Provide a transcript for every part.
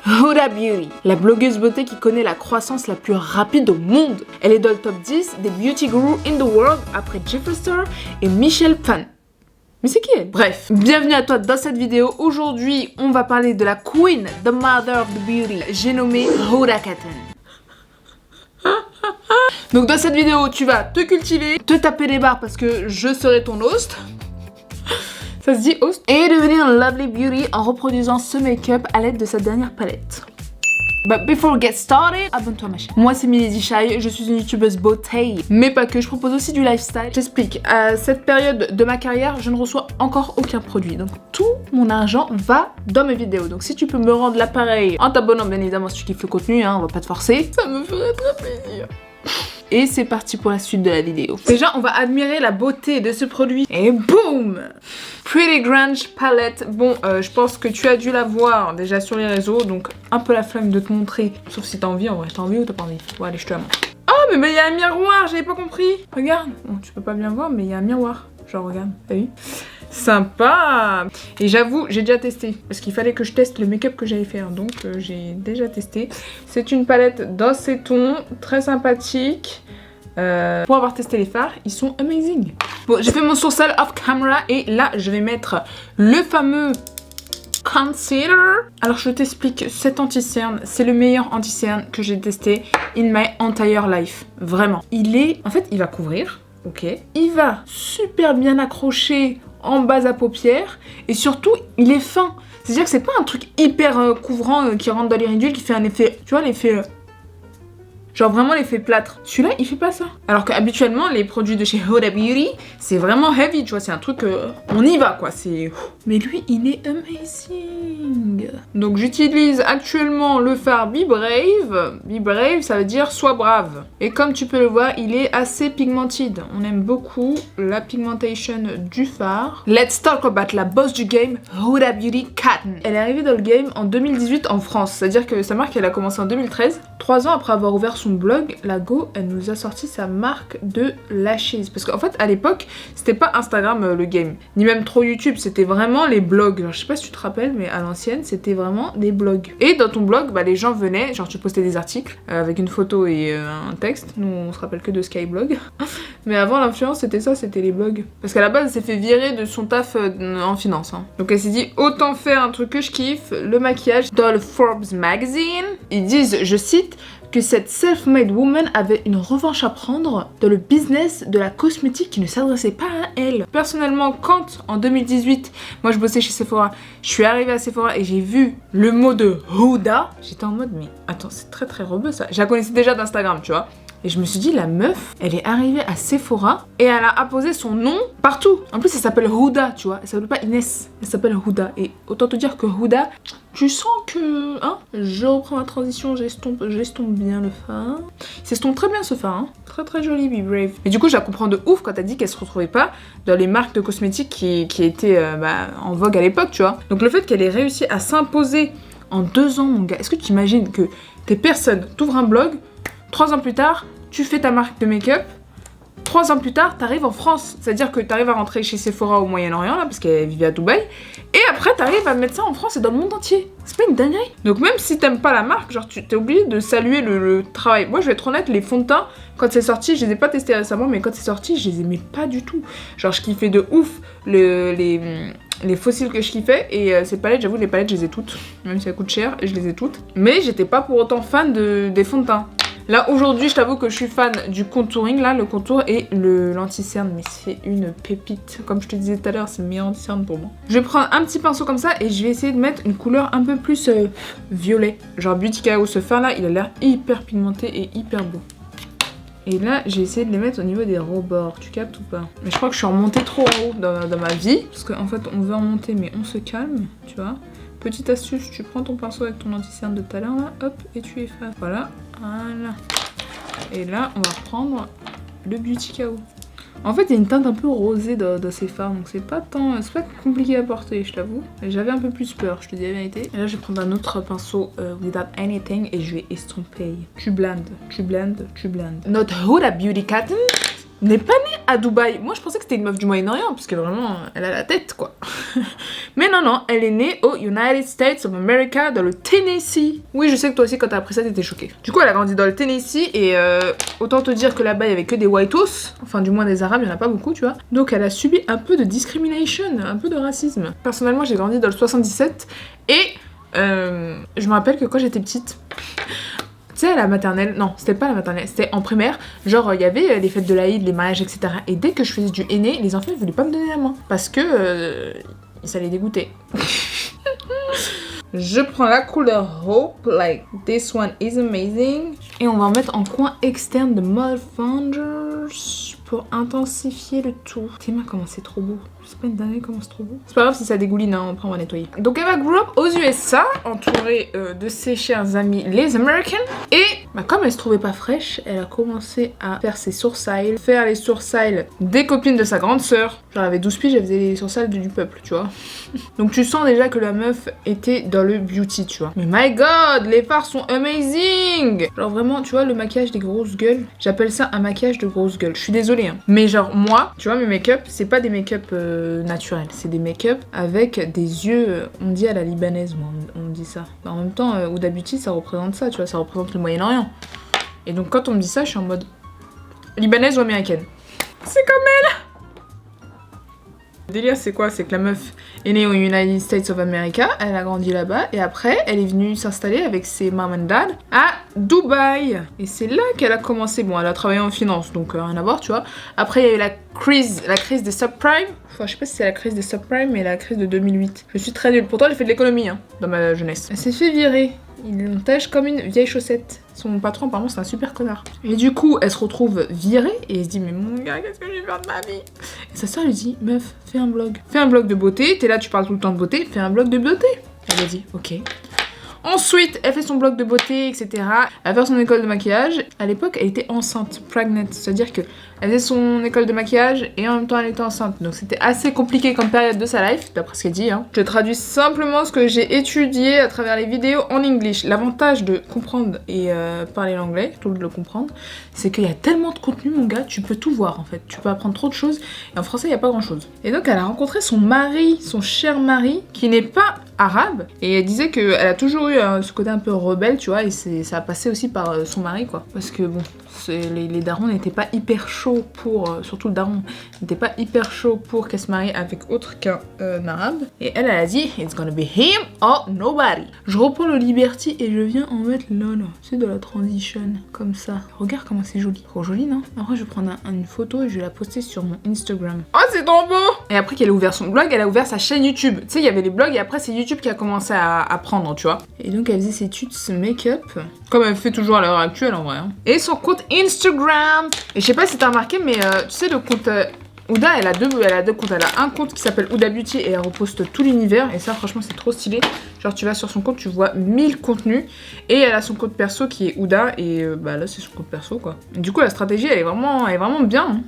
Huda Beauty, la blogueuse beauté qui connaît la croissance la plus rapide au monde. Elle est dans le top 10 des beauty gurus in the world après Jeffree Star et Michelle Phan. Mais c'est qui elle? Bref, bienvenue à toi dans cette vidéo. Aujourd'hui, on va parler de la queen, the mother of the beauty. J'ai nommé Huda Kattan. Donc dans cette vidéo, tu vas te cultiver, te taper les barres parce que je serai ton host. Ça se dit host. Et devenir un lovely beauty en reproduisant ce make-up à l'aide de sa dernière palette. But before we get started, abonne-toi ma chaîne. Moi c'est Milady Shy, je suis une youtubeuse beauté. Mais pas que, je propose aussi du lifestyle. J'explique, à cette période de ma carrière, je ne reçois encore aucun produit. Donc tout mon argent va dans mes vidéos. Donc si tu peux me rendre l'appareil en t'abonnant, bien évidemment si tu kiffes le contenu, hein, on va pas te forcer. Ça me ferait très plaisir. Et c'est parti pour la suite de la vidéo. Déjà, on va admirer la beauté de ce produit. Et boum! Pretty Grunge Palette. Bon, je pense que tu as dû la voir déjà sur les réseaux, donc un peu la flemme de te montrer. Sauf si t'as envie, en vrai. T'as envie ou t'as pas envie? Bon, allez, je te la montre. Oh, mais il y a un miroir, j'avais pas compris. Regarde. Bon, tu peux pas bien voir, mais il y a un miroir. Genre, regarde. T'as vu? Sympa! Et j'avoue, j'ai déjà testé. Parce qu'il fallait que je teste le make-up que j'allais faire. Donc, j'ai déjà testé. C'est une palette dans ces tons, très sympathique. Pour avoir testé les fards, ils sont amazing. Bon, j'ai fait mon sourcil off camera et là, je vais mettre le fameux concealer. Alors, je t'explique, cet anti-cerne, c'est le meilleur anti-cerne que j'ai testé in my entire life. Vraiment. En fait, il va couvrir. Ok. Il va super bien accrocher en base à paupières et surtout, il est fin. C'est-à-dire que c'est pas un truc hyper couvrant qui rentre dans les ridules, qui fait un effet, tu vois, l'effet... genre vraiment l'effet plâtre. Celui-là, il fait pas ça. Alors qu'habituellement, les produits de chez Huda Beauty, c'est vraiment heavy, tu vois. C'est un truc, on y va, quoi. C'est... Mais lui, il est amazing. Donc, j'utilise actuellement le fard Be Brave. Be Brave, ça veut dire sois brave. Et comme tu peux le voir, il est assez pigmented. On aime beaucoup la pigmentation du fard. Let's talk about la boss du game, Huda Beauty Kattan. Elle est arrivée dans le game en 2018 en France. C'est-à-dire que sa marque, elle a commencé en 2013. 3 ans après avoir ouvert son blog, la Go, elle nous a sorti sa marque de lashes. Parce qu'en fait, à l'époque, c'était pas Instagram le game, ni même trop YouTube, c'était vraiment les blogs. Alors, je sais pas si tu te rappelles, mais à l'ancienne, c'était vraiment des blogs. Et dans ton blog, bah, les gens venaient, genre tu postais des articles avec une photo et un texte. Nous, on se rappelle que de Skyblog. Mais avant, l'influence, c'était ça, c'était les blogs. Parce qu'à la base, elle s'est fait virer de son taf en finance. Hein. Donc elle s'est dit, autant faire un truc que je kiffe, le maquillage. Dans le Forbes Magazine, ils disent, je cite, que cette self-made woman avait une revanche à prendre dans le business de la cosmétique qui ne s'adressait pas à elle. Personnellement, quand en 2018, moi je bossais chez Sephora, je suis arrivée à Sephora et j'ai vu le mot de Huda, j'étais en mode mais attends, c'est très très rebeu ça. Je la connaissais déjà d'Instagram, tu vois. Et je me suis dit, la meuf, elle est arrivée à Sephora et elle a apposé son nom partout. En plus, elle s'appelle Huda, tu vois. Elle s'appelle pas Inès, elle s'appelle Huda. Et autant te dire que Huda, tu sens que... Hein, je reprends ma transition, j'estompe bien le fard. Il s'estompe très bien ce fard, hein. Très très joli, Be Brave. Mais du coup, je la comprends de ouf quand elle dit qu'elle se retrouvait pas dans les marques de cosmétiques qui étaient en vogue à l'époque, tu vois. Donc le fait qu'elle ait réussi à s'imposer en 2 ans, mon gars, est-ce que tu imagines que t'es personne, t'ouvres un blog, 3 ans plus tard, tu fais ta marque de make-up. 3 ans plus tard, t'arrives en France. C'est-à-dire que t'arrives à rentrer chez Sephora au Moyen-Orient, là, parce qu'elle vivait à Dubaï. Et après, t'arrives à mettre ça en France et dans le monde entier. C'est pas une dinguerie. Donc même si t'aimes pas la marque, genre, t'es obligé de saluer le travail. Moi, je vais être honnête, les fonds de teint, quand c'est sorti, je les ai pas testés récemment, mais quand c'est sorti, je les aimais pas du tout. Genre, je kiffais de ouf les fossiles que je kiffais et ces palettes, j'avoue, les palettes, je les ai toutes. Même si elles coûtent cher, je les ai toutes. Mais j'étais pas pour autant fan des fonds de teint. Là aujourd'hui je t'avoue que je suis fan du contouring, là le contour et l'anti-cerne, mais c'est une pépite. Comme je te disais tout à l'heure, c'est le meilleur anti-cerne pour moi. Je vais prendre un petit pinceau comme ça et je vais essayer de mettre une couleur un peu plus violet. Genre Beauty Kao, ce fard là il a l'air hyper pigmenté et hyper beau. Et là j'ai essayé de les mettre au niveau des rebords, tu captes ou pas? Mais je crois que je suis remontée trop en haut dans ma vie. Parce qu'en fait on veut remonter mais on se calme, tu vois. Petite astuce, tu prends ton pinceau avec ton anti-cerne de tout à l'heure là, hop, et tu effaces. Voilà. Voilà. Et là, on va prendre le Beauty Kao. En fait, il y a une teinte un peu rosée dans ces fards, donc c'est pas compliqué à porter, je t'avoue. J'avais un peu plus peur, je te dis la vérité. Et là, je vais prendre un autre pinceau Without Anything et je vais estomper. Tu blendes, tu blendes, tu blendes. Notre Huda Beauty Kattan. n'est pas née à Dubaï. Moi, je pensais que c'était une meuf du Moyen-Orient, parce que vraiment, elle a la tête, quoi. Mais non, elle est née aux United States of America, dans le Tennessee. Oui, je sais que toi aussi, quand t'as appris ça, t'étais choquée. Du coup, elle a grandi dans le Tennessee, et autant te dire que là-bas, il y avait que des whitos. Enfin, du moins des arabes, il y en a pas beaucoup, tu vois. Donc, elle a subi un peu de discrimination, un peu de racisme. Personnellement, j'ai grandi dans le 77, et je me rappelle que quand j'étais petite... Tu sais, à la maternelle, non, c'était pas la maternelle, c'était en primaire. Genre, il y avait les fêtes de l'Aïd, les mariages, etc. Et dès que je faisais du henné, les enfants, ils voulaient pas me donner la main. Parce que ça les dégoûtait. Je prends la couleur Hope, like this one is amazing. Et on va en mettre en coin externe de Mud Founders pour intensifier le tout. Tes mains, comment c'est trop beau. C'est pas une dinguerie, comment c'est trop beau. C'est pas grave si ça dégouline, hein, après on va nettoyer. Donc Eva grew up aux USA, entourée de ses chers amis les Americans. Et comme elle se trouvait pas fraîche, elle a commencé à faire ses sourcils, faire les sourcils des copines de sa grande sœur. Genre elle avait 12 piges, elle faisait les sourcils du peuple, tu vois. Donc tu sens déjà que la meuf était dans le beauty, tu vois. Mais my god, les fards sont amazing. Genre vraiment, tu vois, le maquillage des grosses gueules, j'appelle ça un maquillage de grosses gueules. Je suis désolée, hein. Mais genre moi, tu vois, mes make-up, c'est pas des make-up naturels, c'est des make-up avec des yeux, on dit à la libanaise, moi, on dit ça. En même temps, Huda Beauty, ça représente ça, tu vois, ça représente le Moyen-Orient. Et donc quand on me dit ça, je suis en mode libanaise ou américaine. C'est comme elle. Le délire, c'est quoi? C'est que la meuf est née aux United States of America, elle a grandi là-bas, et après, elle est venue s'installer avec ses mom and dad à Dubaï. Et c'est là qu'elle a commencé. Bon, elle a travaillé en finance, donc rien à voir, tu vois. Après, il y a eu la crise des subprimes. Enfin, je sais pas si c'est la crise des subprimes, mais la crise de 2008. Je suis très nulle. Pourtant, j'ai fait de l'économie, hein, dans ma jeunesse. Elle s'est fait virer. Il l'entage comme une vieille chaussette. Son patron, apparemment, c'est un super connard. Et du coup, elle se retrouve virée et elle se dit, mais mon gars, qu'est-ce que je vais faire de ma vie? Et sa soeur lui dit, meuf, fais un blog. Fais un blog de beauté, t'es là, tu parles tout le temps de beauté, fais un blog de beauté. Elle a dit, ok. Ensuite, elle fait son blog de beauté, etc. Elle va faire son école de maquillage. À l'époque, elle était enceinte, pregnant. C'est-à-dire que elle faisait son école de maquillage et en même temps, elle était enceinte. Donc c'était assez compliqué comme période de sa life, d'après ce qu'elle dit. Hein. Je traduis simplement ce que j'ai étudié à travers les vidéos en English. L'avantage de comprendre et parler l'anglais, tout de le comprendre, c'est qu'il y a tellement de contenu, mon gars, tu peux tout voir en fait. Tu peux apprendre trop de choses. Et en français, il n'y a pas grand-chose. Et donc, elle a rencontré son mari, son cher mari, qui n'est pas arabe. Et elle disait qu'elle a toujours eu ce côté un peu rebelle, tu vois, et ça a passé aussi par son mari, quoi. Parce que bon, les darons n'étaient pas hyper chauds pour, surtout le daron, n'était pas hyper chaud pour qu'elle se marie avec autre qu'un arabe. Et elle a dit, it's gonna be him or nobody. Je reprends le Liberty et je viens en mettre là, c'est de la transition, comme ça. Regarde comment c'est joli. Trop joli, non? Après, je vais prendre une photo et je vais la poster sur mon Instagram. Oh, c'est trop beau! Et après qu'elle a ouvert son blog, elle a ouvert sa chaîne YouTube. Tu sais, il y avait les blogs et après, c'est YouTube qui a commencé à prendre, tu vois. Et donc, elle faisait ses tutos make-up, comme elle fait toujours à l'heure actuelle, en vrai. Hein. Et son compte Instagram. Et je sais pas si t'as remarqué, mais tu sais, le compte... Huda, elle a deux comptes. Elle a un compte qui s'appelle Huda Beauty et elle reposte tout l'univers. Et ça, franchement, c'est trop stylé. Genre, tu vas sur son compte, tu vois 1000 contenus. Et elle a son compte perso qui est Huda. Et là, c'est son compte perso, quoi. Et du coup, la stratégie, elle est vraiment bien. Hein.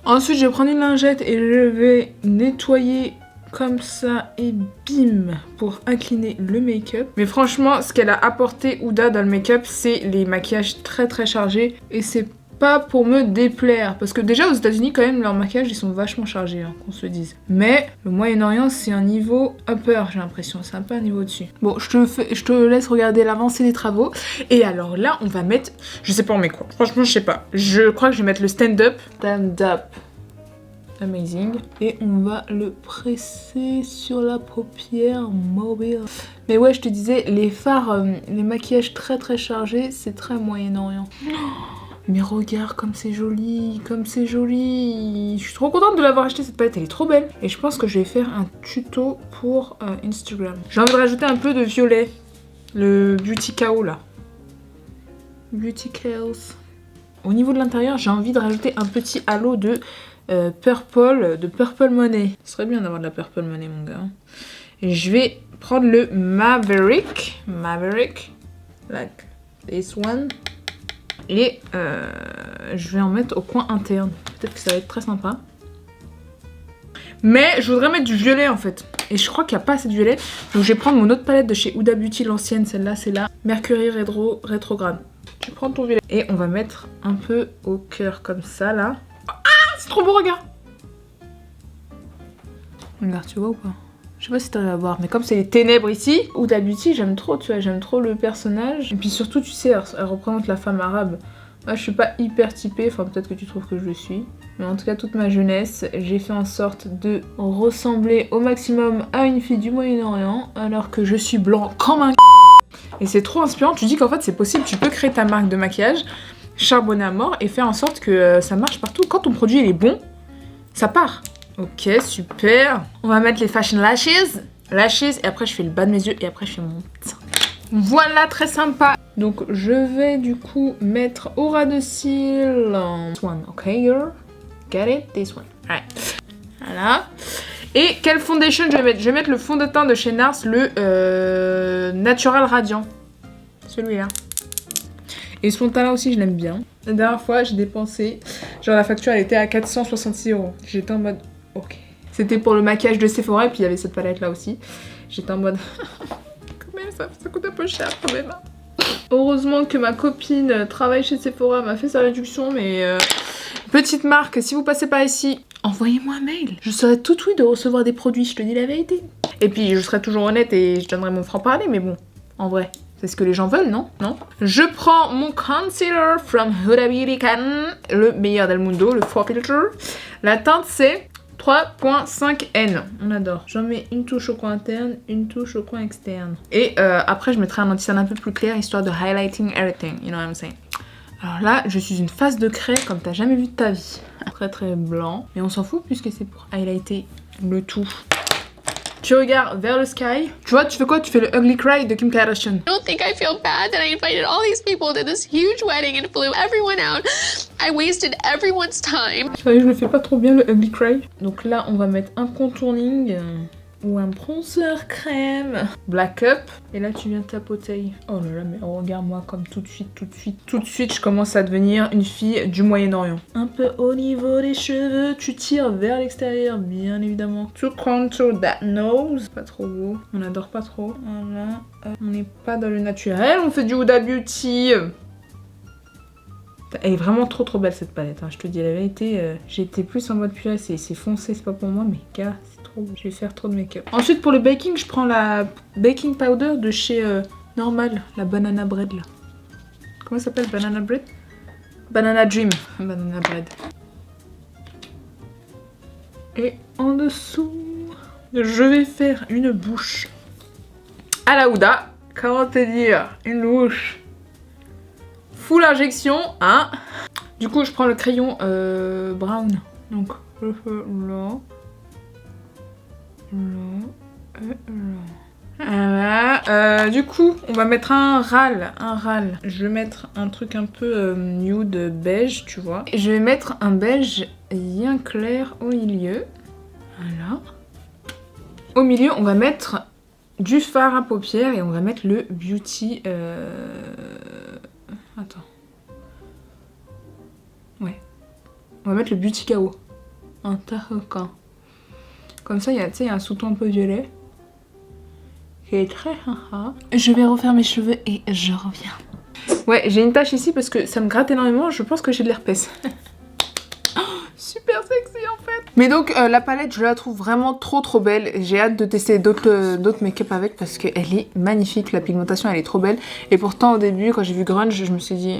Ensuite, je vais prendre une lingette et je vais nettoyer comme ça et bim pour incliner le make-up. Mais franchement, ce qu'elle a apporté Huda dans le make-up, c'est les maquillages très très chargés. Et c'est pas pour me déplaire, parce que déjà aux États-Unis quand même leurs maquillages ils sont vachement chargés, hein, qu'on se le dise. Mais le Moyen-Orient c'est un niveau upper, j'ai l'impression, c'est un peu un niveau au-dessus. Bon, je te laisse regarder l'avancée des travaux. Et alors là, on va mettre, je sais pas on met quoi. Franchement, je sais pas. Je crois que je vais mettre le stand-up. Stand-up. Amazing. Et on va le presser sur la paupière mobile. Mais ouais, je te disais, les fards, les maquillages très très chargés, c'est très Moyen-Orient. Mais regarde comme c'est joli, comme c'est joli. Je suis trop contente de l'avoir acheté cette palette, elle est trop belle. Et je pense que je vais faire un tuto pour Instagram. J'ai envie de rajouter un peu de violet. Le Beauty Chaos là. Beauty Chaos. Au niveau de l'intérieur, j'ai envie de rajouter un petit halo de Purple Money. Ce serait bien d'avoir de la Purple Money, mon gars. Et je vais prendre le Maverick, like this one. Et je vais en mettre au coin interne. Peut-être que ça va être très sympa. Mais je voudrais mettre du violet en fait. Et je crois qu'il n'y a pas assez de violet. Donc je vais prendre mon autre palette de chez Huda Beauty, l'ancienne, celle-là, c'est la Mercury Rétrograde. Tu prends ton violet. Et on va mettre un peu au cœur comme ça là. Ah, C'est trop beau, regarde. Regarde, tu vois ou pas? Je sais pas si t'arrives à voir, mais comme c'est les ténèbres ici, Huda Beauty, j'aime trop, tu vois, j'aime trop le personnage. Et puis surtout, tu sais, elle représente la femme arabe. Moi, je suis pas hyper typée, enfin peut-être que tu trouves que je le suis. Mais en tout cas, toute ma jeunesse, j'ai fait en sorte de ressembler au maximum à une fille du Moyen-Orient, alors que je suis blanc comme un Et c'est trop inspirant, tu dis qu'en fait c'est possible, tu peux créer ta marque de maquillage, charbonner à mort et faire en sorte que ça marche partout. Quand ton produit il est bon, ça part. Ok, super. On va mettre les fashion lashes, et après je fais le bas de mes yeux et après je fais mon teint. Voilà, très sympa. Donc je vais du coup mettre au ras de cils this one, ok girl? Get it? This one. Alright. Voilà. Et quel foundation je vais mettre? Je vais mettre le fond de teint de chez NARS, le Natural Radiant. Celui-là. Et ce fond de teint là aussi je l'aime bien. La dernière fois j'ai dépensé, genre la facture elle était à 466 €. J'étais en mode ok. C'était pour le maquillage de Sephora et puis il y avait cette palette là aussi. J'étais en mode quand même ça coûte un peu cher quand même. Heureusement que ma copine travaille chez Sephora, m'a fait sa réduction, mais petite marque, si vous passez par ici, envoyez-moi un mail. Je serais toute oui de recevoir des produits, je te dis la vérité. Et puis je serai toujours honnête et je donnerai mon franc-parler, mais bon, en vrai, c'est ce que les gens veulent, non? Non? Je prends mon concealer from Huda Beauty Cotton, le meilleur del mundo, le 4 Filter. La teinte c'est 3.5N, on adore. J'en mets une touche au coin interne, une touche au coin externe. Et après je mettrai un anti-cerne un peu plus clair, histoire de highlighting everything, you know what I'm saying. Alors là, je suis une face de craie comme t'as jamais vu de ta vie. Très très blanc, mais on s'en fout puisque c'est pour highlighter le tout. Tu regardes vers le sky. Tu vois, tu fais quoi? Tu fais le ugly cry de Kim Kardashian. I don't think I feel bad that I invited all these people to this huge wedding and flew everyone out. I wasted everyone's time. Je le fais pas trop bien le ugly cry. Donc là, on va mettre un contouring ou un bronzer crème. Black up. Et là, tu viens tapoter. Oh là là, mais regarde-moi comme tout de suite, je commence à devenir une fille du Moyen-Orient. Un peu au niveau des cheveux, tu tires vers l'extérieur, bien évidemment. To contour that nose. Pas trop beau. On n'adore pas trop. Voilà. On n'est pas dans le naturel, on fait du Huda Beauty. Elle est vraiment trop belle cette palette, hein. Je te dis la vérité, j'étais plus en mode purée, c'est foncé, c'est pas pour moi, mais gars, c'est trop beau. Je vais faire trop de make-up. Ensuite pour le baking, je prends la baking powder de chez Normal, la banana bread là. Comment ça s'appelle? Banana bread? Banana dream, banana bread. Et en dessous, je vais faire une bouche à la Huda. Comment te dire? Une bouche full injection, hein. Du coup, je prends le crayon brown. Donc, je fais là, et là. Voilà. Du coup, on va mettre un râle. Je vais mettre un truc un peu nude beige, tu vois. Et je vais mettre un beige bien clair au milieu. Voilà. Au milieu, on va mettre du fard à paupières et on va mettre le Beauty... Attends. Ouais. On va mettre le Beauty KO. Un tarrequin. Comme ça, il y a un sous-ton un peu violet. Qui est très haha. Je vais refaire mes cheveux et je reviens. Ouais, j'ai une tache ici parce que ça me gratte énormément. Je pense que j'ai de l'herpès. Super sexy en fait. Mais donc la palette je la trouve vraiment trop belle. J'ai hâte de tester d'autres make-up avec parce qu'elle est magnifique. La pigmentation elle est trop belle. Et pourtant au début quand j'ai vu grunge je me suis dit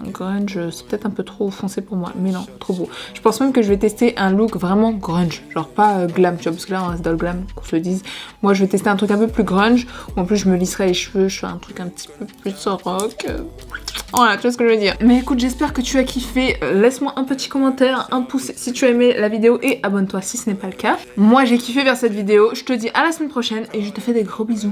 grunge c'est peut-être un peu trop foncé pour moi. Mais non, trop beau. Je pense même que je vais tester un look vraiment grunge. Genre pas glam tu vois parce que là on reste dans le glam qu'on se le dise. Moi je vais tester un truc un peu plus grunge. Où en plus je me lisserai les cheveux. Je fais un truc un petit peu plus rock. Voilà, tu vois ce que je veux dire. Mais écoute, j'espère que tu as kiffé. Laisse-moi un petit commentaire, un pouce si tu as aimé la vidéo et abonne-toi si ce n'est pas le cas. Moi, j'ai kiffé vers cette vidéo. Je te dis à la semaine prochaine et je te fais des gros bisous.